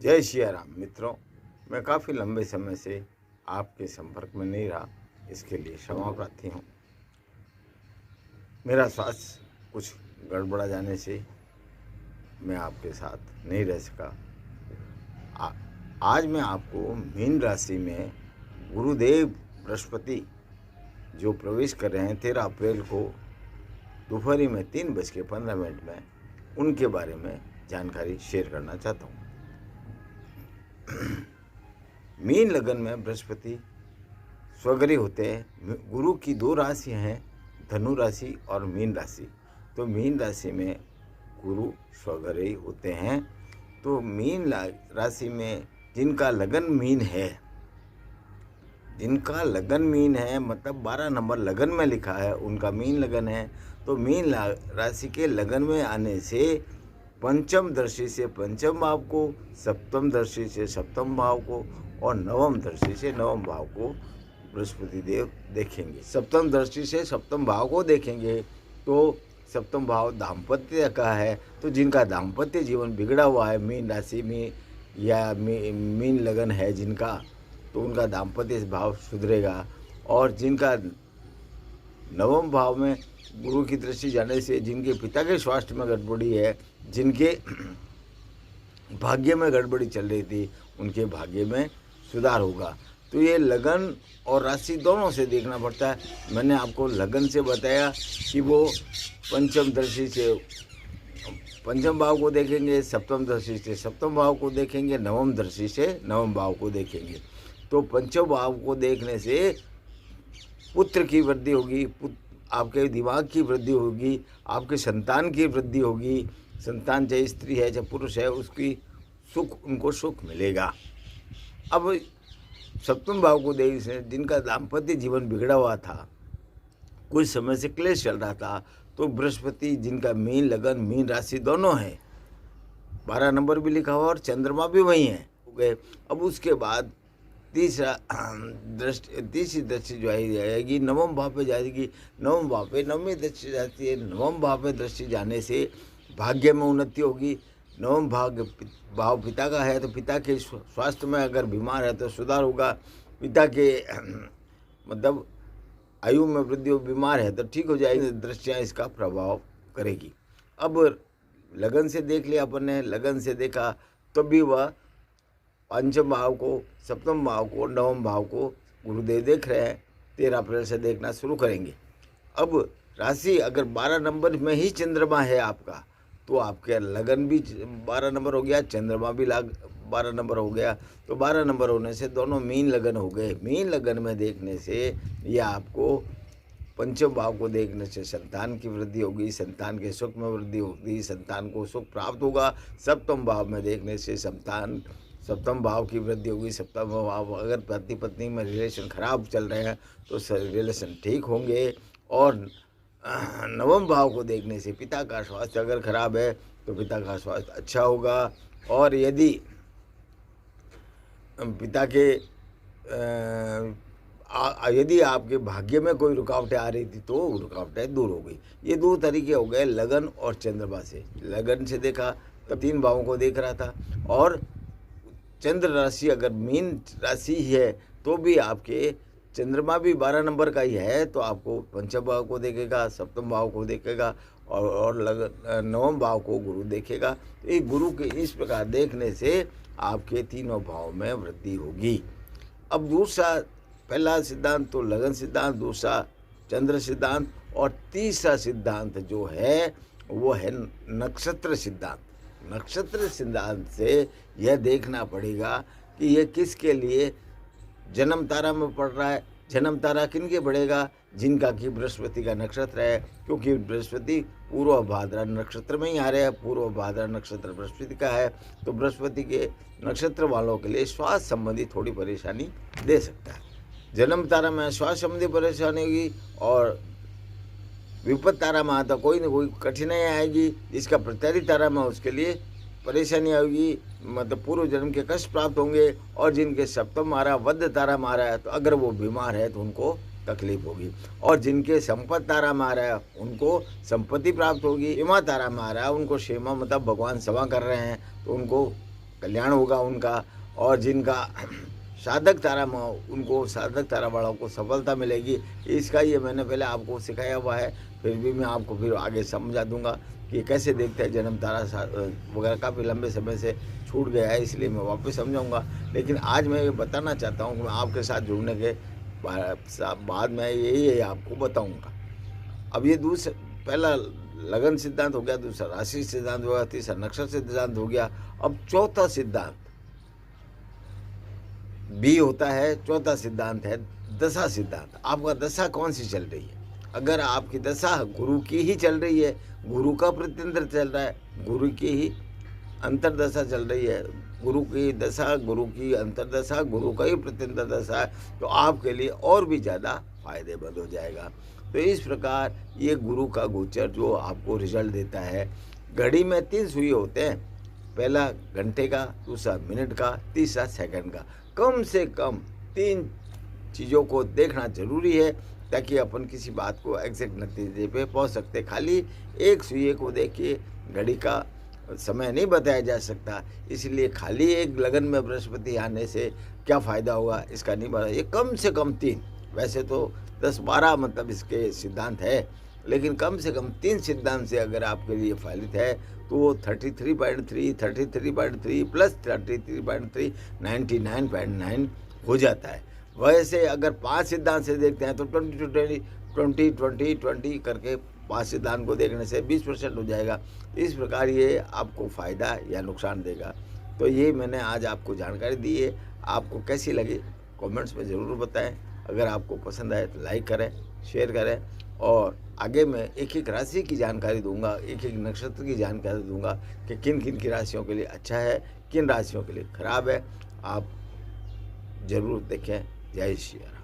जय सिया राम। मित्रों, मैं काफ़ी लंबे समय से आपके संपर्क में नहीं रहा, इसके लिए क्षमा प्रार्थी हूँ। मेरा स्वास्थ्य कुछ गड़बड़ा जाने से मैं आपके साथ नहीं रह सका। आज मैं आपको मीन राशि में गुरुदेव बृहस्पति जो प्रवेश कर रहे हैं 13 अप्रैल को दोपहर में 3:15 में, उनके बारे में जानकारी शेयर करना चाहता हूँ। मीन लगन में बृहस्पति स्वग्रही होते हैं। गुरु की 2 राशि हैं, धनु राशि और मीन राशि। तो मीन राशि में गुरु स्वग्रही होते हैं। तो मीन राशि में जिनका लगन मीन है, जिनका लगन मीन है मतलब 12 नंबर लगन में लिखा है, उनका मीन लगन है। तो मीन राशि के लगन में आने से पंचम दृष्टि से पंचम भाव को, सप्तम दृष्टि से सप्तम भाव को और नवम दृष्टि से नवम भाव को बृहस्पति देव देखेंगे। सप्तम दृष्टि से सप्तम भाव को देखेंगे तो सप्तम भाव दाम्पत्य का है। तो जिनका दाम्पत्य जीवन बिगड़ा हुआ है मीन राशि में या मीन लगन है जिनका, तो उनका दाम्पत्य भाव सुधरेगा। और जिनका नवम भाव में गुरु की दृष्टि जाने से जिनके पिता के स्वास्थ्य में गड़बड़ी है, जिनके भाग्य में गड़बड़ी चल रही थी, उनके भाग्य में सुधार होगा। तो ये लगन और राशि दोनों से देखना पड़ता है। मैंने आपको लगन से बताया कि वो पंचम दृष्टि से पंचम भाव को देखेंगे, सप्तम दृष्टि से सप्तम भाव को देखेंगे, नवम दृष्टि से नवम भाव को देखेंगे। तो पंचम भाव को देखने से पुत्र की वृद्धि होगी, आपके दिमाग की वृद्धि होगी, आपके संतान की वृद्धि होगी। संतान चाहे स्त्री है चाहे पुरुष है, उसकी उनको सुख मिलेगा। अब सप्तम भाव को देखने से जिनका दाम्पत्य जीवन बिगड़ा हुआ था, कुछ समय से क्लेश चल रहा था, तो बृहस्पति जिनका मीन लगन मीन राशि दोनों है, 12 नंबर भी लिखा हुआ और चंद्रमा भी वही है, हो गए। अब उसके बाद तीसरी दृष्टि जो आएगी नवम भाव पे जाएगी। नवम भाव पे नवमी दृष्टि जाती है। नवम भाव पे दृष्टि जाने से भाग्य में उन्नति होगी। नवम भाव पिता का है, तो पिता के स्वास्थ्य में अगर बीमार है तो सुधार होगा। पिता के मतलब आयु में वृद्धि हो, बीमार है तो ठीक हो जाएगी। दृष्टियाँ इसका प्रभाव करेगी। अब लगन से देख लिया अपन ने, लगन से देखा तो भी वह पंचम भाव को, सप्तम भाव को, नवम भाव को गुरुदेव देख रहे हैं। 13 अप्रैल से देखना शुरू करेंगे। अब राशि अगर 12 नंबर में ही चंद्रमा है आपका, तो आपके लगन भी 12 नंबर हो गया, चंद्रमा भी 12 नंबर हो गया। तो 12 नंबर होने से दोनों मीन लगन हो गए। मीन लगन में देखने से यह आपको पंचम भाव को देखने से संतान की वृद्धि होगी, संतान के सुख में वृद्धि होगी, संतान को सुख प्राप्त होगा। सप्तम भाव में देखने से सप्तम भाव की वृद्धि होगी। सप्तम भाव अगर पति पत्नी में रिलेशन खराब चल रहे हैं तो रिलेशन ठीक होंगे। और नवम भाव को देखने से पिता का स्वास्थ्य अगर खराब है तो पिता का स्वास्थ्य अच्छा होगा। और यदि पिता के यदि आपके भाग्य में कोई रुकावटें आ रही थी तो रुकावटें दूर हो गई। ये 2 तरीके हो गए लगन और चंद्रमा से। लगन से देखा तो 3 भावों को देख रहा था, और चंद्र राशि अगर मीन राशि है तो भी आपके चंद्रमा भी 12 नंबर का ही है, तो आपको पंचम भाव को देखेगा, सप्तम भाव को देखेगा और नवम भाव को गुरु देखेगा। तो एक गुरु के इस प्रकार देखने से आपके तीनों भाव में वृद्धि होगी। अब दूसरा, पहला सिद्धांत तो लगन सिद्धांत, दूसरा चंद्र सिद्धांत, और तीसरा सिद्धांत जो है वो है नक्षत्र सिद्धांत। नक्षत्र सिद्धांत से यह देखना पड़ेगा कि यह किसके लिए जन्म तारा में पड़ रहा है। जन्म तारा किनके पड़ेगा? जिनका कि बृहस्पति का नक्षत्र है, क्योंकि बृहस्पति पूर्व भाद्रा नक्षत्र में ही आ रहे हैं। पूर्व भाद्रा नक्षत्र बृहस्पति का है, तो बृहस्पति के नक्षत्र वालों के लिए स्वास्थ्य संबंधी थोड़ी परेशानी दे सकता है। जन्म तारा में स्वास्थ्य संबंधी परेशानी होगी, और विपद तारा में आता कोई न कोई कठिनाई आएगी। जिसका प्रत्यरी तारा में उसके लिए परेशानी आएगी, मतलब पूर्व जन्म के कष्ट प्राप्त होंगे। और जिनके सप्तम मारा वध तारा मारा है, तो अगर वो बीमार है तो उनको तकलीफ होगी। और जिनके संपत्ति तारा मारा है उनको संपत्ति प्राप्त होगी। सीमा तारा मारा है उनको, सीमा मतलब भगवान सेवा कर रहे हैं तो उनको कल्याण होगा उनका, और जिनका साधक तारा में उनको साधक तारा वालों को सफलता मिलेगी। इसका ये मैंने पहले आपको सिखाया हुआ है, फिर भी मैं आपको फिर आगे समझा दूंगा कि कैसे देखते हैं जन्म तारा वगैरह। काफ़ी लंबे समय से छूट गया है, इसलिए मैं वापस समझाऊंगा। लेकिन आज मैं ये बताना चाहता हूँ कि मैं आपके साथ जुड़ने के बाद में यही आपको बताऊँगा। अब ये दूसरा, पहला लगन सिद्धांत हो गया, दूसरा राशि सिद्धांत हो गया, तीसरा नक्षत्र सिद्धांत हो गया। अब चौथा सिद्धांत भी होता है, चौथा सिद्धांत है दशा सिद्धांत। आपका दशा कौन सी चल रही है? अगर आपकी दशा गुरु की ही चल रही है, गुरु का प्रतिनिधित्व चल रहा है, गुरु की ही अंतरदशा चल रही है, गुरु की दशा, गुरु की अंतरदशा, गुरु का ही प्रतिनिधित्व दशा है, तो आपके लिए और भी ज़्यादा फायदेमंद हो जाएगा। तो इस प्रकार ये गुरु का गोचर जो आपको रिजल्ट देता है। घड़ी में 3 सुई होते हैं, पहला घंटे का, दूसरा मिनट का, तीसरा सेकंड का। कम से कम 3 चीज़ों को देखना जरूरी है, ताकि अपन किसी बात को एग्जैक्ट नतीजे पे पहुंच सकते। खाली एक सुई को देख के घड़ी का समय नहीं बताया जा सकता, इसलिए खाली एक लगन में बृहस्पति आने से क्या फ़ायदा होगा इसका नहीं बताया। ये कम से कम 3, वैसे तो 10-12 मतलब इसके सिद्धांत है, लेकिन कम से कम 3 सिद्धांत से अगर आपके लिए फलित है तो वो 33.3, 33.3 प्लस 33.3 99.9 हो जाता है। वैसे अगर 5 सिद्धांत से देखते हैं तो 20-20-20-20 करके 5 सिद्धांत को देखने से 20% हो जाएगा। इस प्रकार ये आपको फ़ायदा या नुकसान देगा। तो ये मैंने आज आपको जानकारी दी है। आपको कैसी लगी कमेंट्स में ज़रूर बताएं। अगर आपको पसंद आए तो लाइक करें, शेयर करें, और आगे मैं एक एक राशि की जानकारी दूंगा, एक एक नक्षत्र की जानकारी दूंगा कि किन किन की राशियों के लिए अच्छा है, किन राशियों के लिए खराब है। आप ज़रूर देखें। जय श्री राम।